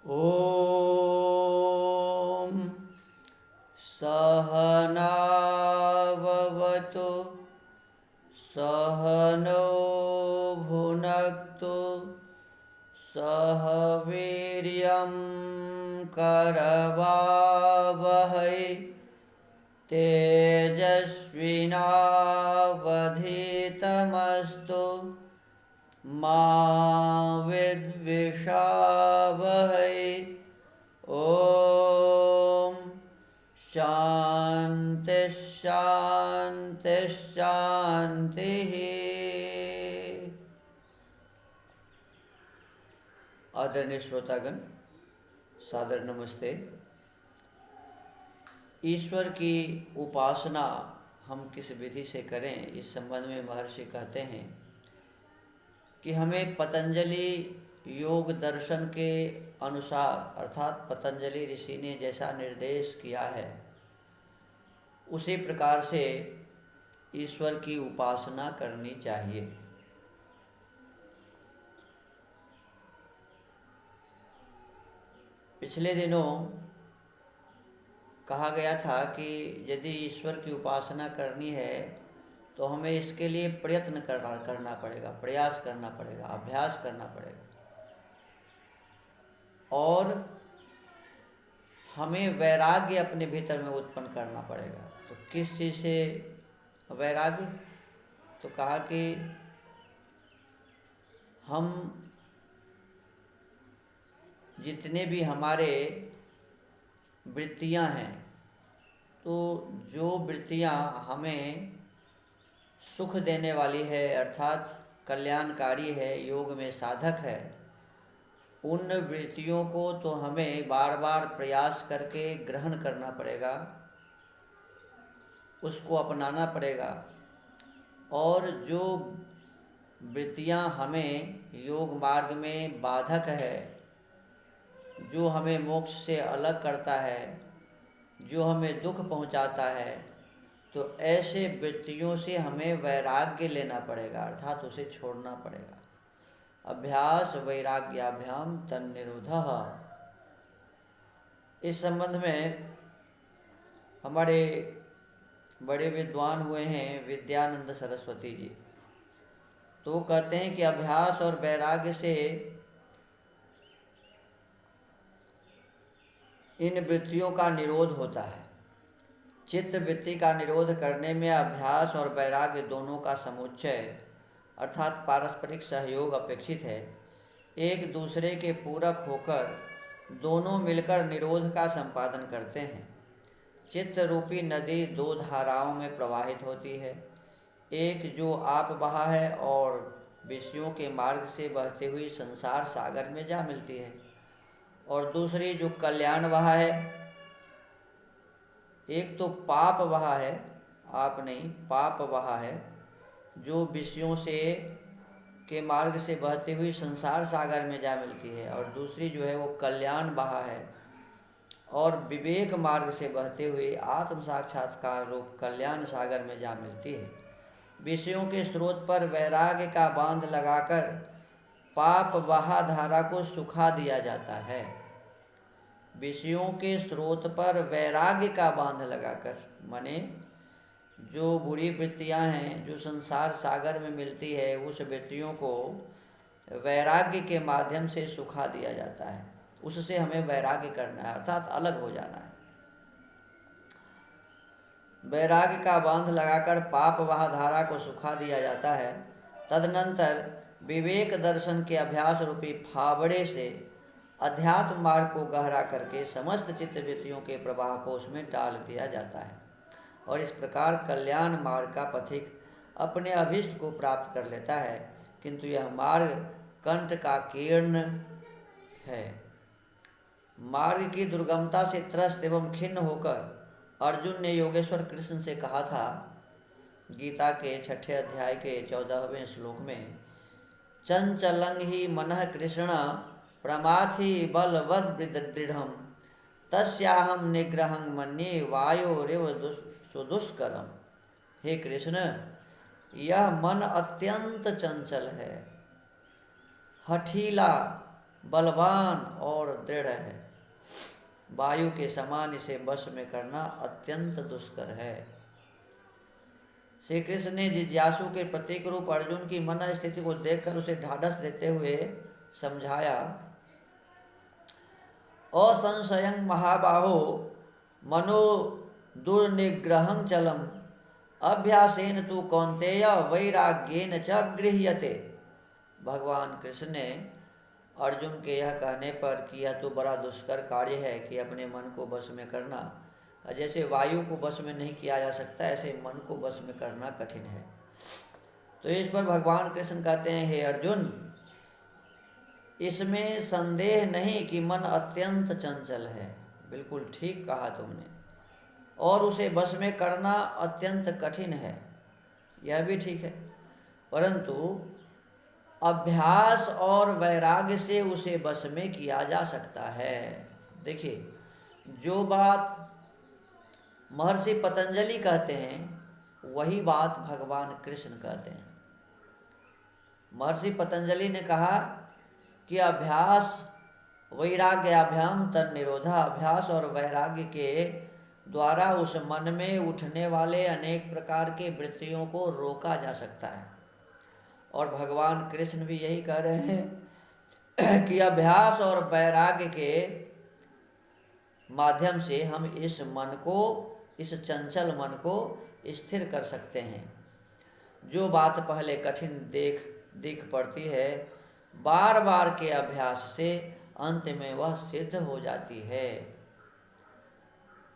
ॐ सहनाववतु सहनौ भुनक्तु सह वीर्यं करवावहै तेजस्विनावधीतमस्तु मा विद्विषावहै। ॐ शांति शांति शांतिः। आदरणीय श्रोतागण, सादर नमस्ते। ईश्वर की उपासना हम किस विधि से करें, इस संबंध में महर्षि कहते हैं कि हमें पतंजलि योग दर्शन के अनुसार, अर्थात पतंजलि ऋषि ने जैसा निर्देश किया है उसी प्रकार से ईश्वर की उपासना करनी चाहिए। पिछले दिनों कहा गया था कि यदि ईश्वर की उपासना करनी है तो हमें इसके लिए प्रयत्न करना पड़ेगा, प्रयास करना पड़ेगा, अभ्यास करना पड़ेगा और हमें वैराग्य अपने भीतर में उत्पन्न करना पड़ेगा। तो किस चीज़ से वैराग्य? तो कहा कि हम जितने भी हमारे वृत्तियां हैं, तो जो वृत्तियां हमें सुख देने वाली है अर्थात कल्याणकारी है, योग में साधक है, उन वृत्तियों को तो हमें बार बार प्रयास करके ग्रहण करना पड़ेगा, उसको अपनाना पड़ेगा। और जो वृत्तियां हमें योग मार्ग में बाधक है, जो हमें मोक्ष से अलग करता है, जो हमें दुख पहुंचाता है, तो ऐसे वृत्तियों से हमें वैराग्य लेना पड़ेगा, अर्थात उसे छोड़ना पड़ेगा। अभ्यास वैराग्याभ्याम तन्निरोधः। इस संबंध में हमारे बड़े विद्वान हुए हैं विद्यानंद सरस्वती जी, तो कहते हैं कि अभ्यास और वैराग्य से इन वृत्तियों का निरोध होता है। चित्त वृत्ति का निरोध करने में अभ्यास और वैराग्य दोनों का समुच्चय अर्थात पारस्परिक सहयोग अपेक्षित है। एक दूसरे के पूरक होकर दोनों मिलकर निरोध का संपादन करते हैं। चित्त रूपी नदी दो धाराओं में प्रवाहित होती है, एक जो आप बहा है और विषयों के मार्ग से बहती हुई संसार सागर में जा मिलती है, और दूसरी जो कल्याण बहा है। एक तो पाप बहा है, आप नहीं, पाप बहा है जो विषयों से के मार्ग से बहती हुई संसार सागर में जा मिलती है, और दूसरी जो है वो कल्याण बहा है और विवेक मार्ग से बहते हुए आत्म साक्षात्कार रूप कल्याण सागर में जा मिलती है। विषयों के स्रोत पर वैराग्य का बांध लगाकर पाप बहा धारा को सुखा दिया जाता है। विषयों के स्रोत पर वैराग्य का बांध लगाकर, माने जो बुरी वृत्तियां हैं जो संसार सागर में मिलती है, उस वृत्तियों को वैराग्य के माध्यम से सुखा दिया जाता है। उससे हमें वैराग्य करना है, अर्थात अलग हो जाना है। वैराग्य का बांध लगाकर पाप वहा धारा को सुखा दिया जाता है। तदनंतर विवेक दर्शन के अभ्यास रूपी फावड़े से अध्यात्म मार्ग को गहरा करके समस्त चित्त वृत्तियों के प्रवाह को उसमें डाल दिया जाता है, और इस प्रकार कल्याण मार्ग का पथिक अपने अभीष्ट को प्राप्त कर लेता है। किंतु यह मार्ग कंठ का कीर्ण है। मार्ग की दुर्गमता से त्रस्त एवं खिन्न होकर अर्जुन ने योगेश्वर कृष्ण से कहा था, गीता के 6 अध्याय के 14वें श्लोक में, चंचलं ही मनः कृष्ण प्रमाथि बलवद दृढ़म तस्याहम निग्रहं मन्ये वायोरेव सुदुष्करम। हे कृष्ण, यह मन अत्यंत चंचल है, हठीला, बलवान और दृढ़ है। वायु के समान इसे वश में करना अत्यंत दुष्कर है। श्री कृष्ण ने जिज्ञासु के प्रतीक रूप अर्जुन की मन स्थिति को देखकर उसे ढाढ़स देते हुए समझाया, असंशयं महाबाहो मनो दुर्निग्रहं चलम अभ्यासेन तु कौन्तेय वैराग्येन च गृह्यते। भगवान कृष्ण ने अर्जुन के यह कहने पर कि यह तो बड़ा दुष्कर कार्य है कि अपने मन को वश में करना, जैसे वायु को वश में नहीं किया जा सकता ऐसे मन को वश में करना कठिन है। तो इस पर भगवान कृष्ण कहते हैं, हे अर्जुन, इसमें संदेह नहीं कि मन अत्यंत चंचल है। बिल्कुल ठीक कहा तुमने। और उसे वश में करना अत्यंत कठिन है, यह भी ठीक है, परंतु अभ्यास और वैराग्य से उसे वश में किया जा सकता है। देखिए, जो बात महर्षि पतंजलि कहते हैं वही बात भगवान कृष्ण कहते हैं। महर्षि पतंजलि ने कहा कि अभ्यास वैराग्याभ्याम तन निरोधा, अभ्यास और वैराग्य के द्वारा उस मन में उठने वाले अनेक प्रकार के वृत्तियों को रोका जा सकता है। और भगवान कृष्ण भी यही कह रहे हैं कि अभ्यास और वैराग्य के माध्यम से हम इस मन को, इस चंचल मन को स्थिर कर सकते हैं। जो बात पहले कठिन दिख पड़ती है, बार बार के अभ्यास से अंत में वह सिद्ध हो जाती है।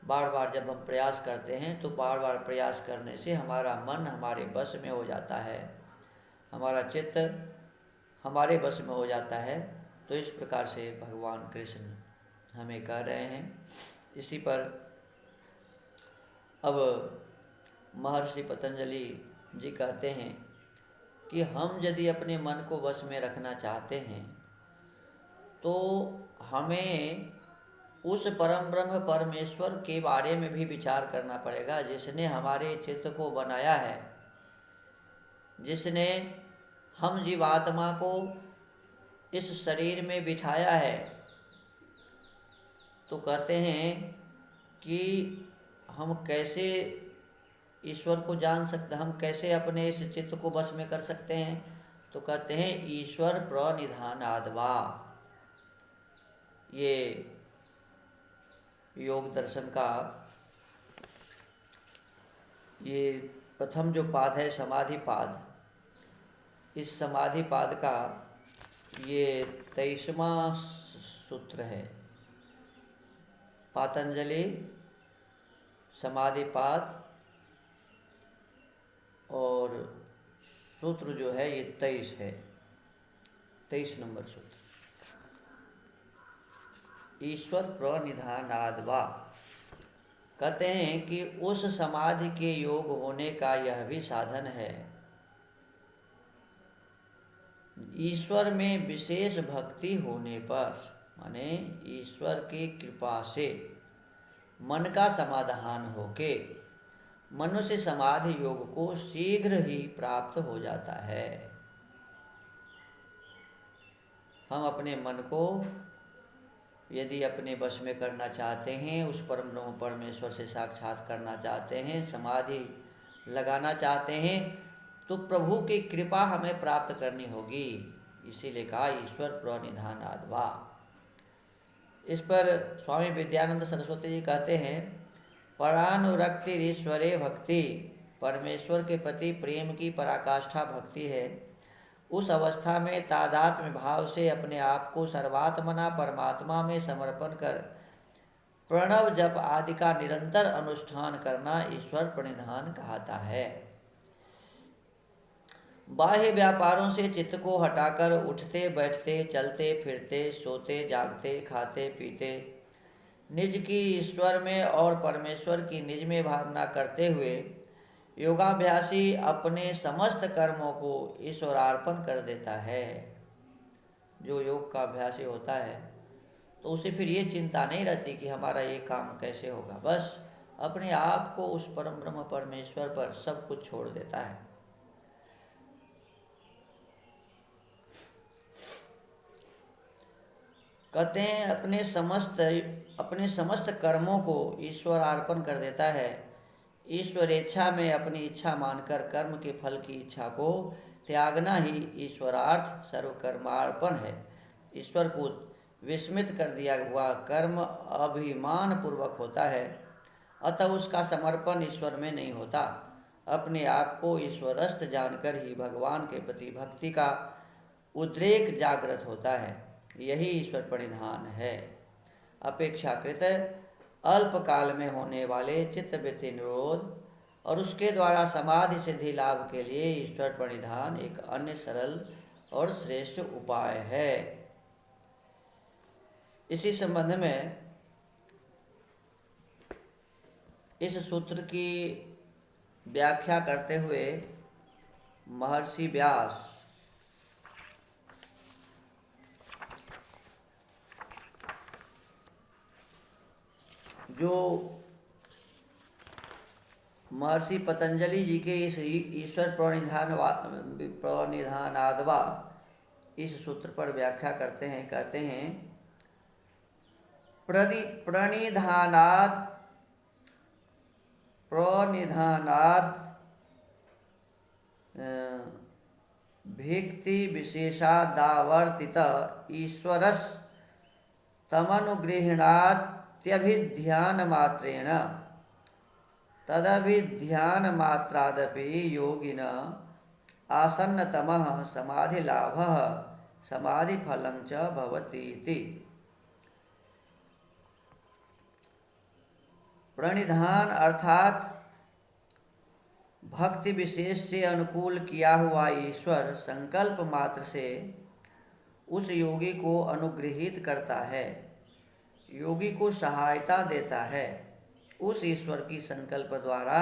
बार बार जब हम प्रयास करते हैं तो बार बार प्रयास करने से हमारा मन हमारे बस में हो जाता है, हमारा चित्त हमारे बस में हो जाता है। तो इस प्रकार से भगवान कृष्ण हमें कह रहे हैं। इसी पर अब महर्षि पतंजलि जी कहते हैं कि हम यदि अपने मन को वश में रखना चाहते हैं तो हमें उस परम ब्रह्म परमेश्वर के बारे में भी विचार करना पड़ेगा, जिसने हमारे चित्त को बनाया है, जिसने हम जीवात्मा को इस शरीर में बिठाया है। तो कहते हैं कि हम कैसे ईश्वर को जान सकते, हम कैसे अपने इस चित्त को वश में कर सकते हैं। तो कहते हैं ईश्वर प्रणिधानाद्वा। ये योग दर्शन का ये प्रथम जो पाद है समाधि पाद, इस समाधि पाद का ये 23वां सूत्र है। पातंजलि समाधि पाद और सूत्र जो है ये 23 है, 23 नंबर सूत्र। ईश्वर प्रणिधानाद्वा। कहते हैं कि उस समाधि के योग होने का यह भी साधन है। ईश्वर में विशेष भक्ति होने पर, माने ईश्वर की कृपा से मन का समाधान होके मनुष्य समाधि योग को शीघ्र ही प्राप्त हो जाता है। हम अपने मन को यदि अपने वश में करना चाहते हैं, उस परम ब्रह्म परमेश्वर से साक्षात करना चाहते हैं, समाधि लगाना चाहते हैं, तो प्रभु की कृपा हमें प्राप्त करनी होगी। इसीलिए कहा ईश्वर प्रणिधानाद्वा। इस पर स्वामी विद्यानंद सरस्वती जी कहते हैं, परानुरक्ति ईश्वरे भक्ति, परमेश्वर के प्रति प्रेम की पराकाष्ठा भक्ति है। उस अवस्था में तादात्म्य भाव से अपने आप को सर्वात्मना परमात्मा में समर्पण कर प्रणव जप आदि का निरंतर अनुष्ठान करना ईश्वर प्रणिधान कहता है। बाह्य व्यापारों से चित्त को हटाकर उठते बैठते चलते फिरते सोते जागते खाते पीते निज की ईश्वर में और परमेश्वर की निज में भावना करते हुए योगाभ्यासी अपने समस्त कर्मों को ईश्वरार्पण कर देता है। जो योग का अभ्यासी होता है तो उसे फिर ये चिंता नहीं रहती कि हमारा ये काम कैसे होगा, बस अपने आप को उस परम ब्रह्म परमेश्वर पर सब कुछ छोड़ देता है। कहते हैं अपने समस्त कर्मों को ईश्वर अर्पण कर देता है। ईश्वर इच्छा में अपनी इच्छा मानकर कर्म के फल की इच्छा को त्यागना ही ईश्वरार्थ सर्वकर्मार्पण है। ईश्वर को विस्मित कर दिया हुआ कर्म अभिमान पूर्वक होता है, अतः उसका समर्पण ईश्वर में नहीं होता। अपने आप को ईश्वरस्थ जानकर ही भगवान के प्रति भक्ति का उद्रेक जागृत होता है। यही ईश्वर प्रणिधान है। अपेक्षाकृत अल्प काल में होने वाले चित्तवृत्ति निरोध और उसके द्वारा समाधि सिद्धि लाभ के लिए ईश्वर प्रणिधान एक अन्य सरल और श्रेष्ठ उपाय है। इसी संबंध में इस सूत्र की व्याख्या करते हुए महर्षि व्यास जो महर्षि पतंजलि जी के इस ईश्वर प्रणिधानादवा इस सूत्र पर व्याख्या करते हैं। कहते हैं प्रणिधानाद भिक्ति विशेषादावर्तित ईश्वरस् तमनुगृह्णात्यभिध्यान मात्रेण तदभिध्यानमात्रादपि योगिन आसन्नतमः समाधिलाभः समाधिफलं च भवतीति। प्रणिधान अर्थात भक्ति विशेष से अनुकूल किया हुआ ईश्वर संकल्प मात्र से उस योगी को अनुग्रहित करता है, योगी को सहायता देता है। उस ईश्वर की संकल्प द्वारा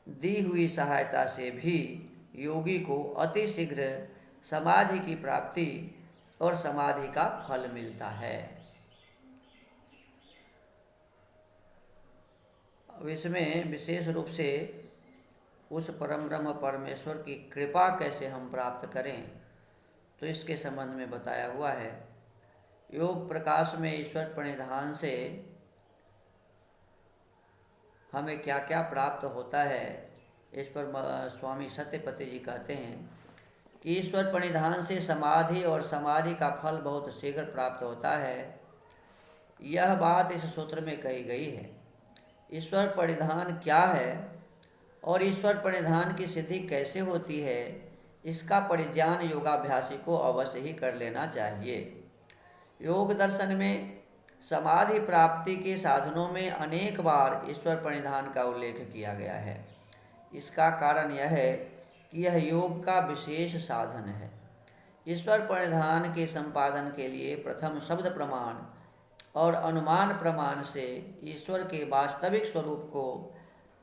दी हुई सहायता से भी योगी को अति शीघ्र समाधि की प्राप्ति और समाधि का फल मिलता है। अब इसमें विशेष रूप से उस परम ब्रह्म परमेश्वर की कृपा कैसे हम प्राप्त करें, तो इसके संबंध में बताया हुआ है। योग प्रकाश में ईश्वर प्रणिधान से हमें क्या क्या प्राप्त होता है, इस पर स्वामी सत्यपति जी कहते हैं कि ईश्वर प्रणिधान से समाधि और समाधि का फल बहुत शीघ्र प्राप्त होता है। यह बात इस सूत्र में कही गई है। ईश्वर प्रणिधान क्या है और ईश्वर प्रणिधान की सिद्धि कैसे होती है, इसका परिज्ञान योगाभ्यासी को अवश्य ही कर लेना चाहिए। योग दर्शन में समाधि प्राप्ति के साधनों में अनेक बार ईश्वर प्रणिधान का उल्लेख किया गया है। इसका कारण यह है कि यह योग का विशेष साधन है। ईश्वर प्रणिधान के संपादन के लिए प्रथम शब्द प्रमाण और अनुमान प्रमाण से ईश्वर के वास्तविक स्वरूप को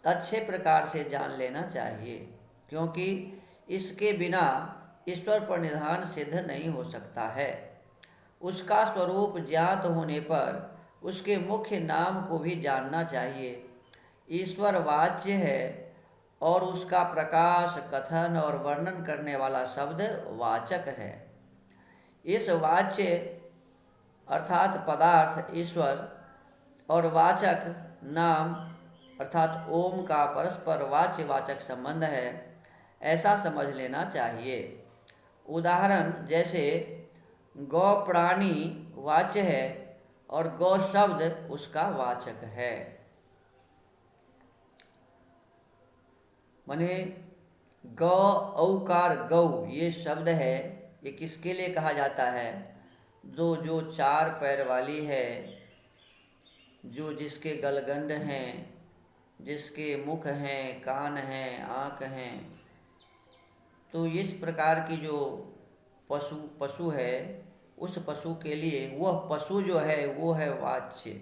अच्छे प्रकार से जान लेना चाहिए, क्योंकि इसके बिना ईश्वर प्रणिधान सिद्ध नहीं हो सकता है। उसका स्वरूप ज्ञात होने पर उसके मुख्य नाम को भी जानना चाहिए। ईश्वर वाच्य है और उसका प्रकाश, कथन और वर्णन करने वाला शब्द वाचक है। इस वाच्य अर्थात पदार्थ ईश्वर और वाचक नाम अर्थात ओम का परस्पर वाच्य वाचक संबंध है, ऐसा समझ लेना चाहिए। उदाहरण जैसे गौ प्राणी वाच्य है और गौ शब्द उसका वाचक है। माने गौ औकार गौ ये शब्द है, ये किसके लिए कहा जाता है? जो चार पैर वाली है, जो जिसके गलगंड हैं, जिसके मुख हैं, कान हैं, आँख हैं, तो इस प्रकार की जो पशु है, उस पशु के लिए वह पशु जो है वो है वाच्य।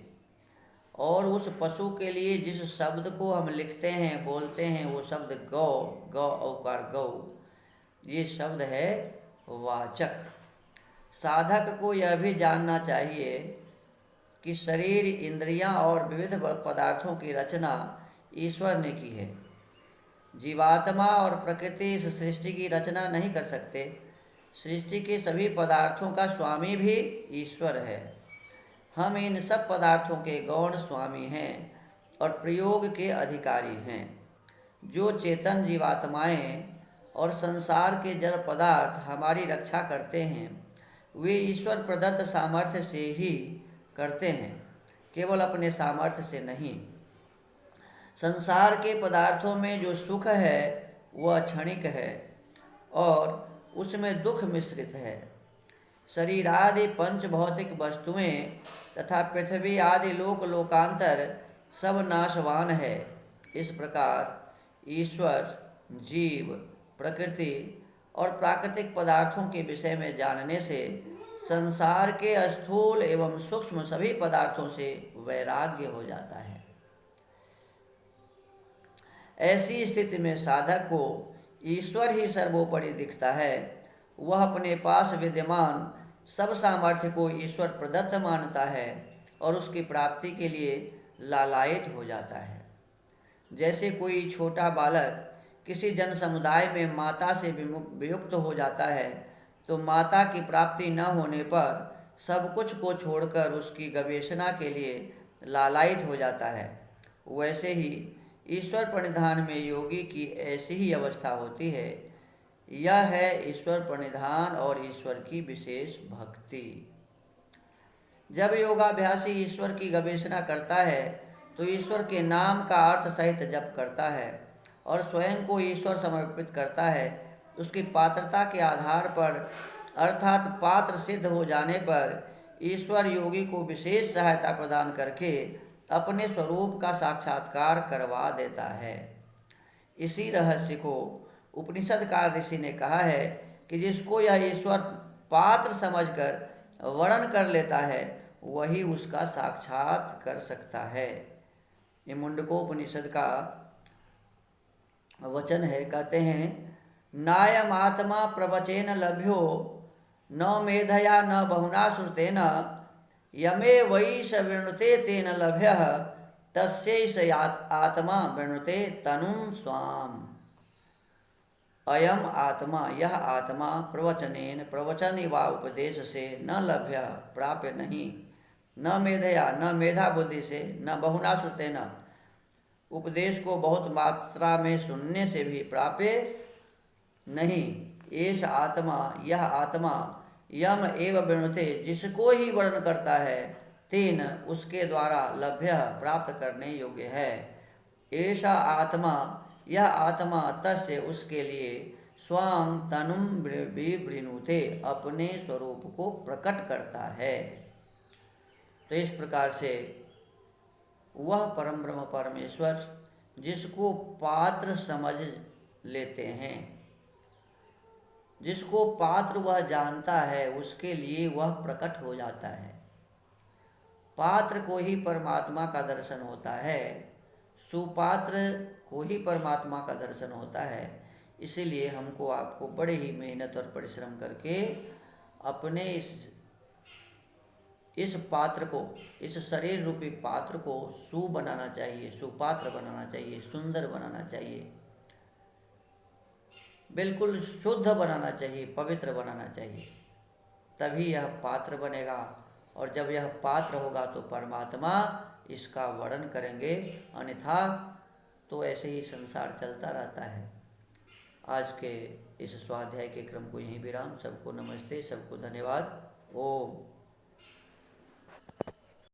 और उस पशु के लिए जिस शब्द को हम लिखते हैं, बोलते हैं, वो शब्द गौ, गौ औकार गौ, ये शब्द है वाचक। साधक को यह भी जानना चाहिए कि शरीर, इंद्रियां और विविध पदार्थों की रचना ईश्वर ने की है। जीवात्मा और प्रकृति इस सृष्टि की रचना नहीं कर सकते। सृष्टि के सभी पदार्थों का स्वामी भी ईश्वर है। हम इन सब पदार्थों के गौण स्वामी हैं और प्रयोग के अधिकारी हैं। जो चेतन जीवात्माएं और संसार के जड़ पदार्थ हमारी रक्षा करते हैं, वे ईश्वर प्रदत्त सामर्थ्य से ही करते हैं, केवल अपने सामर्थ्य से नहीं। संसार के पदार्थों में जो सुख है वह क्षणिक है और उसमें दुख मिश्रित है। शरीर आदि पंच भौतिक वस्तुएं तथा पृथ्वी आदि लोक लोकांतर सब नाशवान है। इस प्रकार ईश्वर, जीव, प्रकृति और प्राकृतिक पदार्थों के विषय में जानने से संसार के स्थूल एवं सूक्ष्म सभी पदार्थों से वैराग्य हो जाता है। ऐसी स्थिति में साधक को ईश्वर ही सर्वोपरि दिखता है। वह अपने पास विद्यमान सब सामर्थ्य को ईश्वर प्रदत्त मानता है और उसकी प्राप्ति के लिए लालायित हो जाता है। जैसे कोई छोटा बालक किसी जन समुदाय में माता से वियुक्त हो जाता है तो माता की प्राप्ति न होने पर सब कुछ को छोड़कर उसकी गवेषणा के लिए लालायित हो जाता है, वैसे ही ईश्वर प्रणिधान में योगी की ऐसी ही अवस्था होती है। यह है ईश्वर प्रणिधान और ईश्वर की विशेष भक्ति। जब योगाभ्यासी ईश्वर की गवेषणा करता है तो ईश्वर के नाम का अर्थ सहित जप करता है और स्वयं को ईश्वर समर्पित करता है। उसकी पात्रता के आधार पर अर्थात पात्र सिद्ध हो जाने पर ईश्वर योगी को विशेष सहायता प्रदान करके अपने स्वरूप का साक्षात्कार करवा देता है। इसी रहस्य को उपनिषदकार ऋषि ने कहा है कि जिसको यह ईश्वर पात्र समझकर वर्णन कर लेता है वही उसका साक्षात कर सकता है। ये मुंडकोपनिषद का वचन है। कहते हैं, नायम आत्मा प्रवचेन लभ्यो न मेधया न बहुना श्रुतेन यमे वैष वृणुते तेन लभ्यः तस्यैष आत्मा वृणुते तनुं स्वाम। अयम आत्मा, यह आत्मा प्रवचनेन, प्रवचन व उपदेश से न लभ्य, प्राप्य नहीं, न मेधया, न मेधा बुद्धि से, न बहुना श्रुतेन, उपदेश को बहुत मात्रा में सुनने से भी प्राप्य नहीं। एष आत्मा, यह आत्मा, यम एव वृणुते, जिसको ही वर्णन करता है, तेन, उसके द्वारा, लभ्य, प्राप्त करने योग्य है। ऐसा आत्मा, यह आत्मा, तस्य, उसके लिए, स्वां तनुम विवृणुते, अपने स्वरूप को प्रकट करता है। तो इस प्रकार से वह परम ब्रह्म परमेश्वर जिसको पात्र समझ लेते हैं, जिसको पात्र वह जानता है, उसके लिए वह प्रकट हो जाता है। पात्र को ही परमात्मा का दर्शन होता है, सुपात्र को ही परमात्मा का दर्शन होता है। इसीलिए हमको आपको बड़े ही मेहनत और परिश्रम करके अपने इस पात्र को, इस शरीर रूपी पात्र को सु बनाना चाहिए, सुपात्र बनाना चाहिए, सुंदर बनाना चाहिए, बिल्कुल शुद्ध बनाना चाहिए, पवित्र बनाना चाहिए। तभी यह पात्र बनेगा और जब यह पात्र होगा तो परमात्मा इसका वर्णन करेंगे, अन्यथा तो ऐसे ही संसार चलता रहता है। आज के इस स्वाध्याय के क्रम को यहीं विराम। सबको नमस्ते, सबको धन्यवाद। ओम।